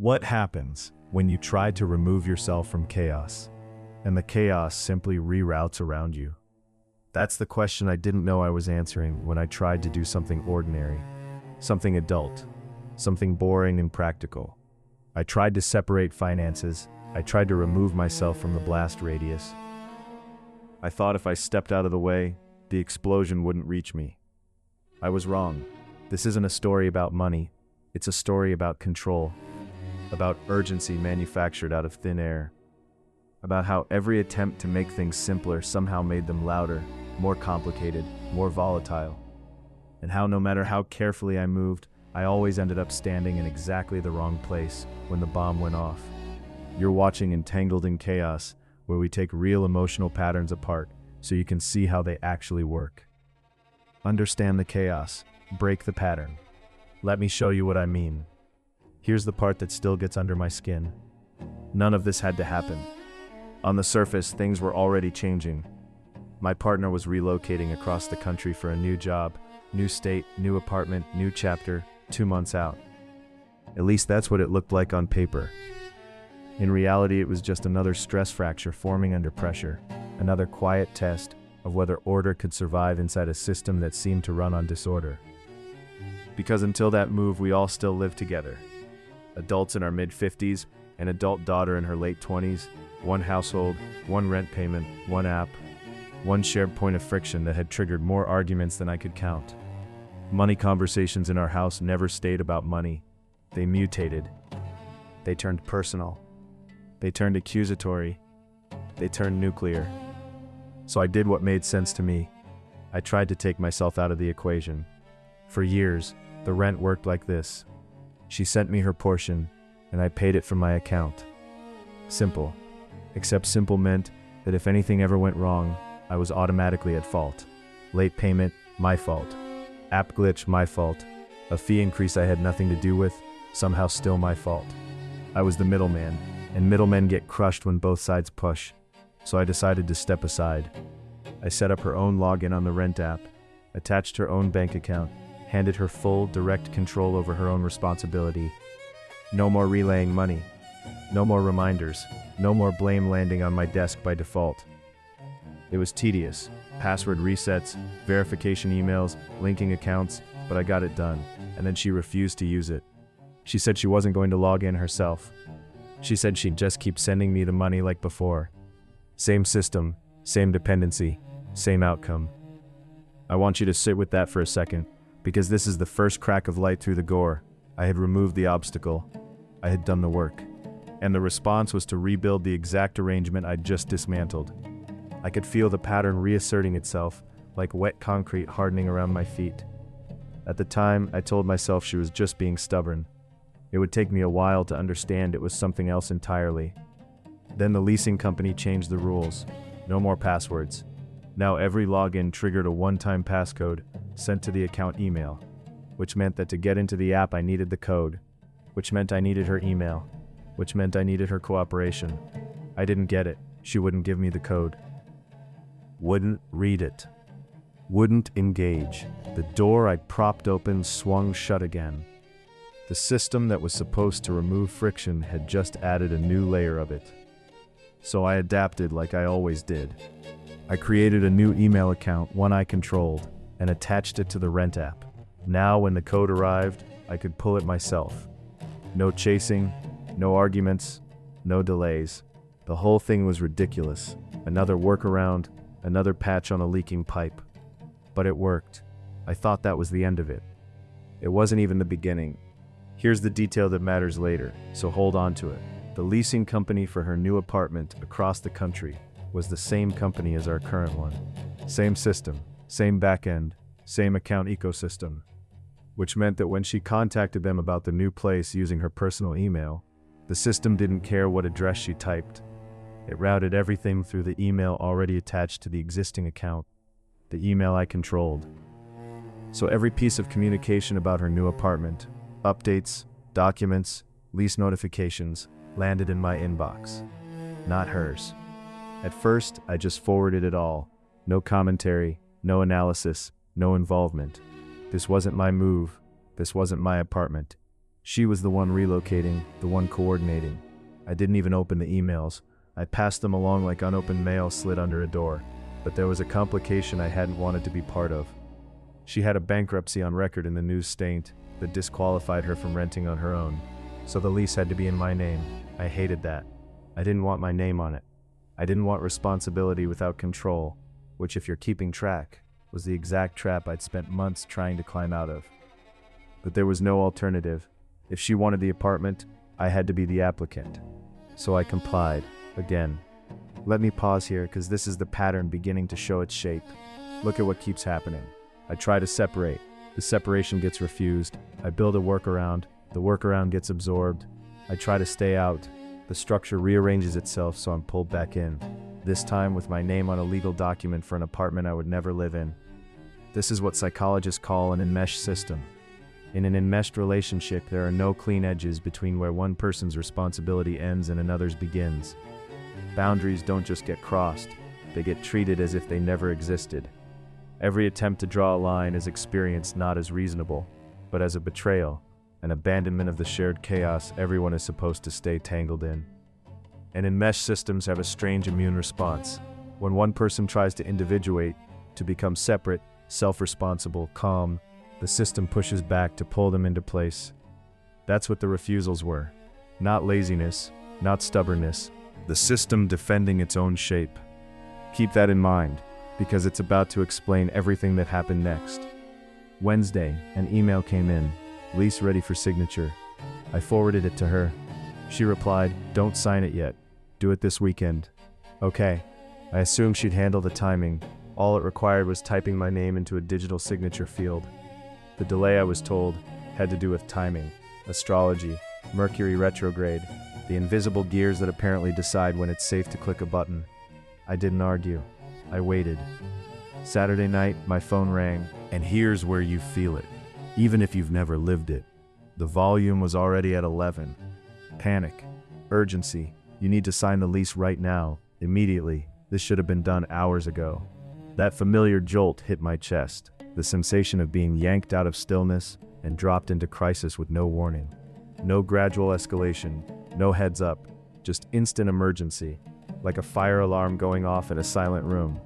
What happens when you try to remove yourself from chaos, and the chaos simply reroutes around you? That's the question I didn't know I was answering when I tried to do something ordinary, something adult, something boring and practical. I tried to separate finances. I tried to remove myself from the blast radius. I thought if I stepped out of the way, the explosion wouldn't reach me. I was wrong. This isn't a story about money. It's a story about control, about urgency manufactured out of thin air, about how every attempt to make things simpler somehow made them louder, more complicated, more volatile, and how no matter how carefully I moved, I always ended up standing in exactly the wrong place when the bomb went off. You're watching Entangled in Chaos, where we take real emotional patterns apart so you can see how they actually work. Understand the chaos, break the pattern. Let me show you what I mean. Here's the part that still gets under my skin. None of this had to happen. On the surface, things were already changing. My partner was relocating across the country for a new job, new state, new apartment, new chapter, 2 months out. At least that's what it looked like on paper. In reality, it was just another stress fracture forming under pressure, another quiet test of whether order could survive inside a system that seemed to run on disorder. Because until that move, we all still lived together. Adults in our mid-50s, an adult daughter in her late 20s, one household, one rent payment, one app, one shared point of friction that had triggered more arguments than I could count. Money conversations in our house never stayed about money. They mutated. They turned personal. They turned accusatory. They turned nuclear. So I did what made sense to me. I tried to take myself out of the equation. For years, the rent worked like this. She sent me her portion, and I paid it from my account. Simple. Except simple meant that if anything ever went wrong, I was automatically at fault. Late payment, my fault. App glitch, my fault. A fee increase I had nothing to do with, somehow still my fault. I was the middleman, and middlemen get crushed when both sides push. So I decided to step aside. I set up her own login on the Rent app, attached her own bank account, handed her full, direct control over her own responsibility. No more relaying money. No more reminders. No more blame landing on my desk by default. It was tedious. Password resets, verification emails, linking accounts, but I got it done, and then she refused to use it. She said she wasn't going to log in herself. She said she'd just keep sending me the money like before. Same system, same dependency, same outcome. I want you to sit with that for a second, because this is the first crack of light through the gore. I had removed the obstacle. I had done the work. And the response was to rebuild the exact arrangement I'd just dismantled. I could feel the pattern reasserting itself, like wet concrete hardening around my feet. At the time, I told myself she was just being stubborn. It would take me a while to understand it was something else entirely. Then the leasing company changed the rules. No more passwords. Now every login triggered a one-time passcode sent to the account email, which meant that to get into the app I needed the code, which meant I needed her email, which meant I needed her cooperation. I didn't get it. She wouldn't give me the code. Wouldn't read it. Wouldn't engage. The door I'd propped open swung shut again. The system that was supposed to remove friction had just added a new layer of it. So I adapted like I always did. I created a new email account, one I controlled, and attached it to the Rent app. Now when the code arrived, I could pull it myself. No chasing, no arguments, no delays. The whole thing was ridiculous. Another workaround, another patch on a leaking pipe. But it worked. I thought that was the end of it. It wasn't even the beginning. Here's the detail that matters later, so hold on to it. The leasing company for her new apartment across the country was the same company as our current one. Same system, same backend, same account ecosystem. Which meant that when she contacted them about the new place using her personal email, the system didn't care what address she typed. It routed everything through the email already attached to the existing account, the email I controlled. So every piece of communication about her new apartment, updates, documents, lease notifications, landed in my inbox, not hers. At first, I just forwarded it all. No commentary, no analysis, no involvement. This wasn't my move. This wasn't my apartment. She was the one relocating, the one coordinating. I didn't even open the emails. I passed them along like unopened mail slid under a door. But there was a complication I hadn't wanted to be part of. She had a bankruptcy on record in the news state that disqualified her from renting on her own. So the lease had to be in my name. I hated that. I didn't want my name on it. I didn't want responsibility without control, which, if you're keeping track, was the exact trap I'd spent months trying to climb out of. But there was no alternative. If she wanted the apartment, I had to be the applicant. So I complied, again. Let me pause here, because this is the pattern beginning to show its shape. Look at what keeps happening. I try to separate. The separation gets refused. I build a workaround. The workaround gets absorbed. I try to stay out. The structure rearranges itself, so I'm pulled back in. This time with my name on a legal document for an apartment I would never live in. This is what psychologists call an enmeshed system. In an enmeshed relationship, there are no clean edges between where one person's responsibility ends and another's begins. Boundaries don't just get crossed, they get treated as if they never existed. Every attempt to draw a line is experienced not as reasonable, but as a betrayal, an abandonment of the shared chaos everyone is supposed to stay tangled in. And enmeshed systems have a strange immune response. When one person tries to individuate, to become separate, self-responsible, calm, the system pushes back to pull them into place. That's what the refusals were. Not laziness, not stubbornness, the system defending its own shape. Keep that in mind, because it's about to explain everything that happened next. Wednesday, an email came in, lease ready for signature. I forwarded it to her. She replied, "Don't sign it yet. Do it this weekend." Okay. I assumed she'd handle the timing. All it required was typing my name into a digital signature field. The delay, I was told, had to do with timing, astrology, Mercury retrograde, the invisible gears that apparently decide when it's safe to click a button. I didn't argue. I waited. Saturday night, my phone rang, and here's where you feel it, even if you've never lived it. The volume was already at 11. Panic. Urgency. You need to sign the lease right now, immediately. This should have been done hours ago. That familiar jolt hit my chest, the sensation of being yanked out of stillness and dropped into crisis with no warning. No gradual escalation, no heads up, just instant emergency, like a fire alarm going off in a silent room.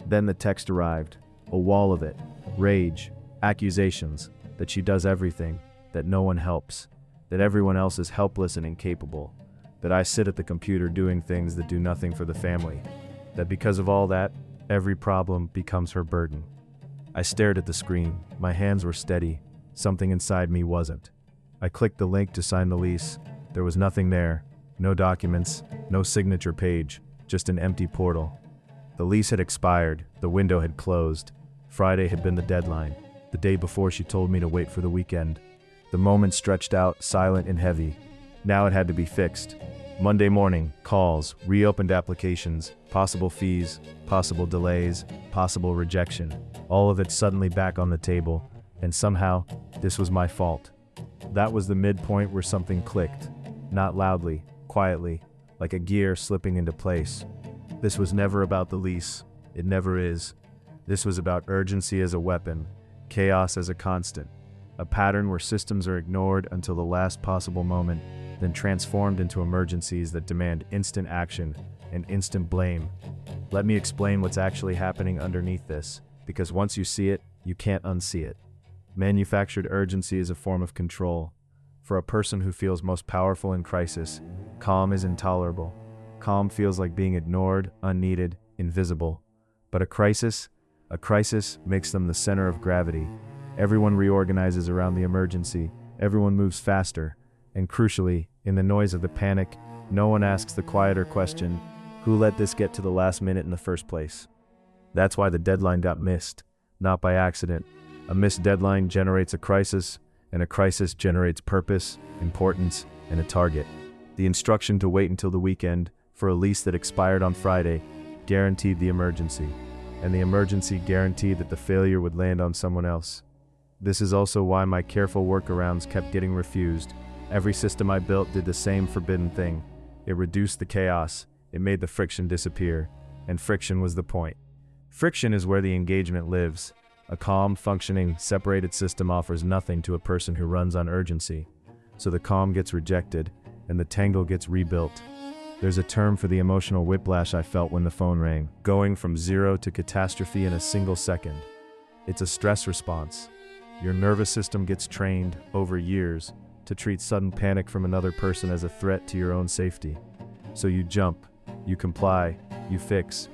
Then the text arrived, a wall of it, rage, accusations, that she does everything, that no one helps, that everyone else is helpless and incapable, that I sit at the computer doing things that do nothing for the family, that because of all that, every problem becomes her burden. I stared at the screen. My hands were steady. Something inside me wasn't. I clicked the link to sign the lease. There was nothing there. No documents, no signature page, just an empty portal. The lease had expired. The window had closed. Friday had been the deadline. The day before, she told me to wait for the weekend. The moment stretched out, silent and heavy. Now it had to be fixed. Monday morning, calls, reopened applications, possible fees, possible delays, possible rejection. All of it suddenly back on the table, and somehow, this was my fault. That was the midpoint where something clicked. Not loudly, quietly, like a gear slipping into place. This was never about the lease. It never is. This was about urgency as a weapon, chaos as a constant, a pattern where systems are ignored until the last possible moment, then transformed into emergencies that demand instant action and instant blame. Let me explain what's actually happening underneath this, because once you see it, you can't unsee it. Manufactured urgency is a form of control. For a person who feels most powerful in crisis, calm is intolerable. Calm feels like being ignored, unneeded, invisible. But a crisis makes them the center of gravity. Everyone reorganizes around the emergency. Everyone moves faster. And crucially, in the noise of the panic, no one asks the quieter question, who let this get to the last minute in the first place? That's why the deadline got missed, not by accident. A missed deadline generates a crisis, and a crisis generates purpose, importance, and a target. The instruction to wait until the weekend for a lease that expired on Friday guaranteed the emergency, and the emergency guaranteed that the failure would land on someone else. This is also why my careful workarounds kept getting refused. Every system I built did the same forbidden thing. It reduced the chaos, it made the friction disappear, and friction was the point. Friction is where the engagement lives. A calm, functioning, separated system offers nothing to a person who runs on urgency. So the calm gets rejected, and the tangle gets rebuilt. There's a term for the emotional whiplash I felt when the phone rang, going from zero to catastrophe in a single second. It's a stress response. Your nervous system gets trained, over years, to treat sudden panic from another person as a threat to your own safety. So you jump, you comply, you fix.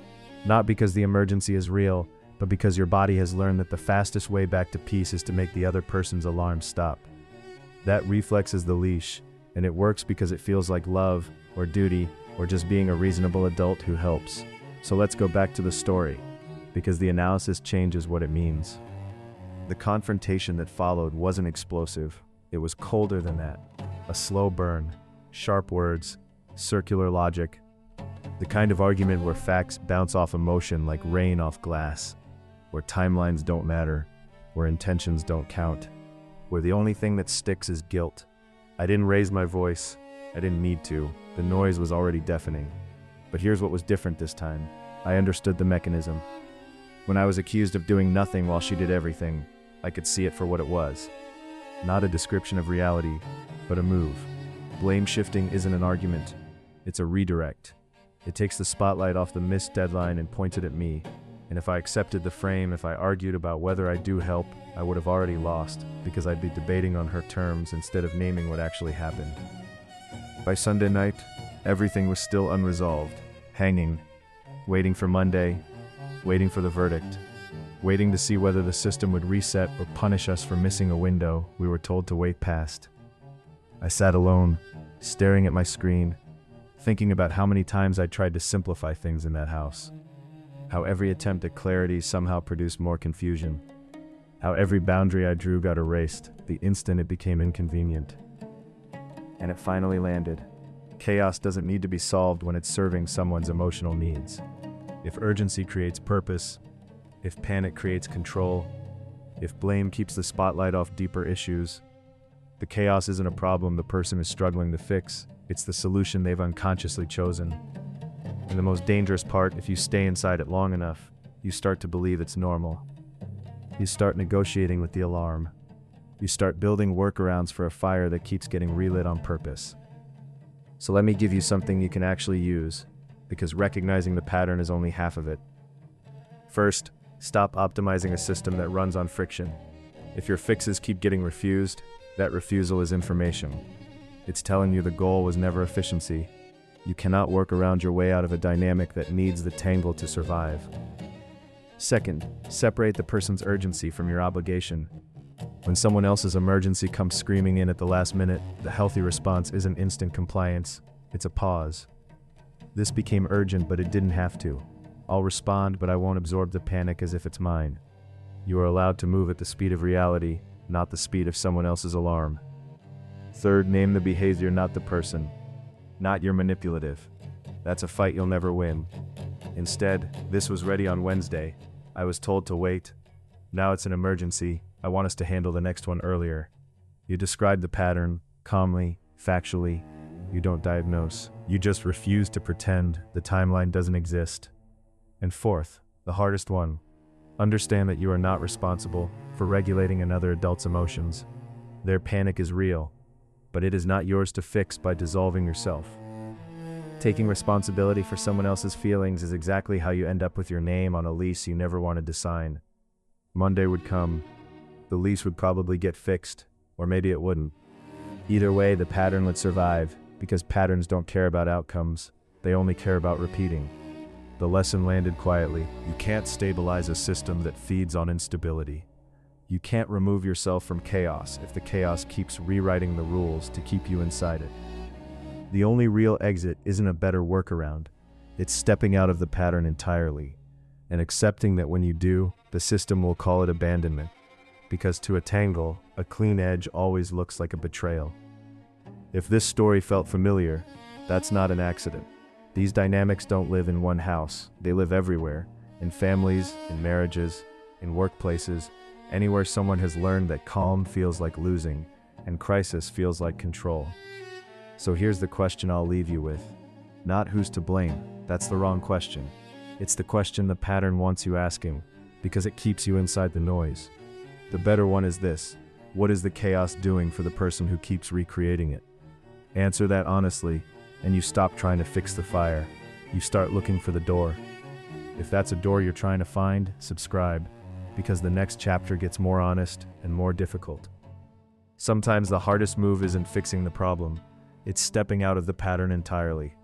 Not because the emergency is real, but because your body has learned that the fastest way back to peace is to make the other person's alarm stop. That reflex is the leash, and it works because it feels like love, or duty, or just being a reasonable adult who helps. So let's go back to the story, because the analysis changes what it means. The confrontation that followed wasn't explosive. It was colder than that. A slow burn, sharp words, circular logic. The kind of argument where facts bounce off emotion like rain off glass, where timelines don't matter, where intentions don't count, where the only thing that sticks is guilt. I didn't raise my voice. I didn't need to. The noise was already deafening. But here's what was different this time. I understood the mechanism. When I was accused of doing nothing while she did everything, I could see it for what it was. Not a description of reality, but a move. Blame shifting isn't an argument. It's a redirect. It takes the spotlight off the missed deadline and points it at me. And if I accepted the frame, if I argued about whether I do help, I would have already lost, because I'd be debating on her terms instead of naming what actually happened. By Sunday night, everything was still unresolved, hanging, waiting for Monday, waiting for the verdict, waiting to see whether the system would reset or punish us for missing a window we were told to wait past. I sat alone, staring at my screen, thinking about how many times I tried to simplify things in that house. How every attempt at clarity somehow produced more confusion. How every boundary I drew got erased the instant it became inconvenient. And it finally landed. Chaos doesn't need to be solved when it's serving someone's emotional needs. If urgency creates purpose, if panic creates control, if blame keeps the spotlight off deeper issues, the chaos isn't a problem the person is struggling to fix. It's the solution they've unconsciously chosen. And the most dangerous part, if you stay inside it long enough, you start to believe it's normal. You start negotiating with the alarm. You start building workarounds for a fire that keeps getting relit on purpose. So let me give you something you can actually use, because recognizing the pattern is only half of it. First, stop optimizing a system that runs on friction. If your fixes keep getting refused, that refusal is information. It's telling you the goal was never efficiency. You cannot work around your way out of a dynamic that needs the tangle to survive. Second, separate the person's urgency from your obligation. When someone else's emergency comes screaming in at the last minute, the healthy response isn't instant compliance, it's a pause. This became urgent, but it didn't have to. I'll respond, but I won't absorb the panic as if it's mine. You are allowed to move at the speed of reality, not the speed of someone else's alarm. Third, name the behavior, not the person. Not your manipulative. That's a fight you'll never win. Instead, this was ready on Wednesday. I was told to wait. Now it's an emergency. I want us to handle the next one earlier. You describe the pattern, calmly, factually. You don't diagnose. You just refuse to pretend the timeline doesn't exist. And fourth, the hardest one. Understand that you are not responsible for regulating another adult's emotions. Their panic is real, but it is not yours to fix by dissolving yourself. Taking responsibility for someone else's feelings is exactly how you end up with your name on a lease you never wanted to sign. Monday would come. The lease would probably get fixed, or maybe it wouldn't. Either way, the pattern would survive, because patterns don't care about outcomes. They only care about repeating. The lesson landed quietly. You can't stabilize a system that feeds on instability. You can't remove yourself from chaos if the chaos keeps rewriting the rules to keep you inside it. The only real exit isn't a better workaround. It's stepping out of the pattern entirely, and accepting that when you do, the system will call it abandonment. Because to a tangle, a clean edge always looks like a betrayal. If this story felt familiar, that's not an accident. These dynamics don't live in one house. They live everywhere, in families, in marriages, in workplaces, anywhere someone has learned that calm feels like losing, and crisis feels like control. So here's the question I'll leave you with. Not who's to blame. That's the wrong question. It's the question the pattern wants you asking, because it keeps you inside the noise. The better one is this. What is the chaos doing for the person who keeps recreating it? Answer that honestly, and you stop trying to fix the fire. You start looking for the door. If that's a door you're trying to find, subscribe, because the next chapter gets more honest and more difficult. Sometimes the hardest move isn't fixing the problem, it's stepping out of the pattern entirely.